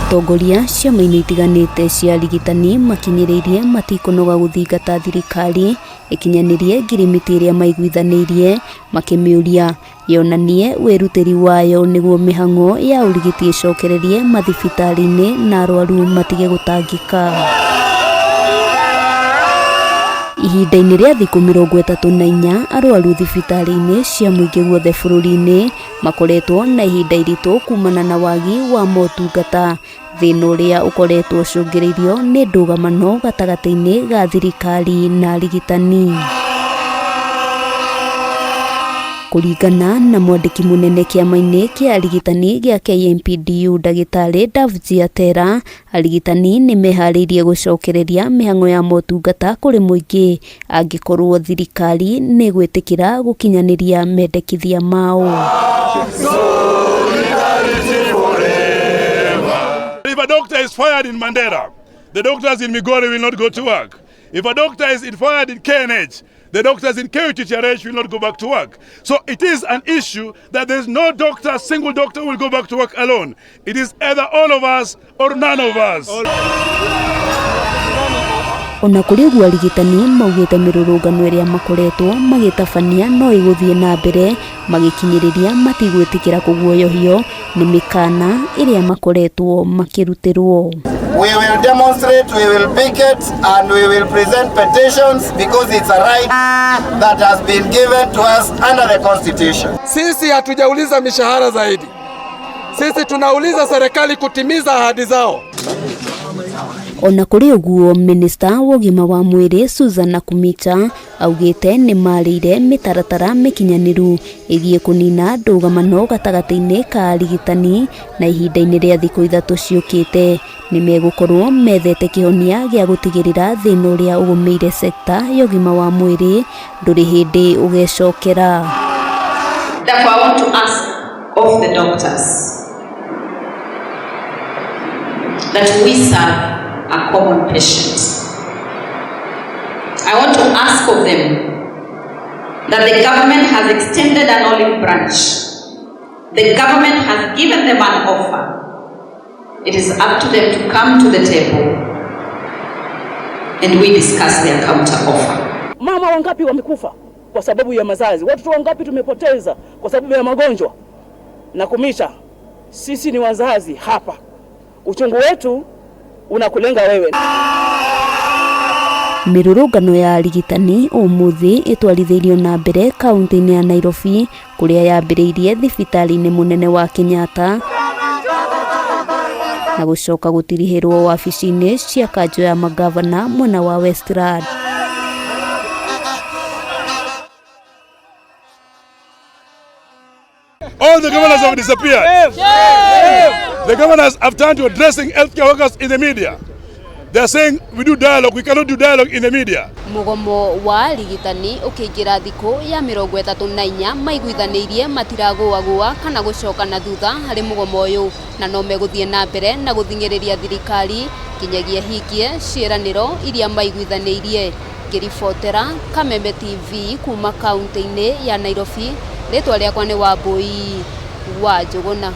Atongoria ciama-inĩ itiganĩte cia arigitani makinyĩrĩirie matikunoga gũthingata thirikari ikinyanirie ngirimiti iria maiguithanĩirie makĩmĩũria yonanie wĩrutĩri wayo nĩguo mĩhang'o ya ũrigiti ĩcokererie mathibitari-inĩ na arwaru matige gũtangĩka. Ihinda-inĩ rĩa thikũ 34 arwaru thibitari-inĩ cia mũingĩ guothe bũrũri-inĩ makoretwo na ihinda iritũ kumana na wagi wa motungata, thĩna ũrĩa ũkoretwo ũcũngĩrĩirio nĩ ndũgamano gatagatĩ-inĩ ga thirikari na arigitani. Kuringana na mwandiki munene kiama-ini kia arigitani gia KMPDU Dagitari Davjiatera, arigitani ni meharĩirie gũcokereria mĩhang'o ya motungata kũrĩ mũingĩ angĩkorwo thirikari nĩ gwĩtĩkĩra gũkinyanĩria mendekithia mao. If a doctor is fired in Mandera, the doctors in Migori will not go to work. If a doctor is fired in KNH, the doctors in KUTTRH will not go back to work. So it is an issue that there is no doctor, single doctor will go back to work alone. It is either all of us or none of us. Ona kũrĩ ũguo arigitani maugĩte mĩrũrũngano ĩrĩa makoretwo magĩtabania no ĩgũthiĩ na mbere magĩkinyĩrĩria matigwĩtĩkĩra kũguoyohio nĩ mĩkana ĩrĩa makoretwo makĩrutĩrwo. We will demonstrate, we will picket, and we will present petitions because it's a right that has been given to us under the Constitution. Sisi hatujauliza mishahara zaidi. Sisi tunauliza serikali kutimiza ahadi zao. Ona kũrĩ ũguo Minister wa ũgima wa mwĩrĩ Susan Nakhumicha augĩte nĩ marĩire mĩtaratara mĩkinyanĩru ĩgiĩ kũnina ndũgamano gatagatĩ-inĩ ka arigitani na ihinda-inĩ rĩa thikũ 3 ciũkĩte nĩ megũkorwo methete kĩhonia gĩa gũtigĩrĩra thĩna ũrĩa ũgũmĩire sekta ya ũgima wa mwĩrĩ ndũrĩ hĩndĩ ũgecokera. Therefore, I want to ask of the doctors that we serve a common patient. I want to ask of them that the government has extended an olive branch. The government has given them an offer. It is up to them to come to the table and we discuss their counter offer. Mama wangapi wamekufa kwa sababu ya mazazi? Watoto wangapi tumepoteza kwa sababu ya magonjwa? Nakhumicha, sisi ni wazazi hapa. Uchungu wetu unakulenga wewe. Mirurungano ya arigitani umuthi itwarithirio na mbere kaunti-inĩ ya Nairobi kuria yambĩrĩirie thibitari-inĩ munene wa Kenyatta na gũcoka gũtirihĩrwo wabici-inĩ cia kanjũ ya magavana mwena wa Westland. All the governors have disappeared. The governors have turned to addressing healthcare workers in the media. They are saying we do dialogue, we cannot do dialogue in the media. Mugomo wa arigitani ukiingira thikũ ya 34 maiguithanĩirie matiragũagũa kana gũcoka na thutha harĩ mugomo ũyũ na no megũthiĩ na mbere na gũthingĩrĩria thirikari kinyagia hingie ciĩranĩro iria maiguithanĩirie. Ngĩribotera Kameme TV kuma kaunti-inĩ ya Nairobi, rĩtwa rĩakwa nĩ Wambui wa Njũgũna.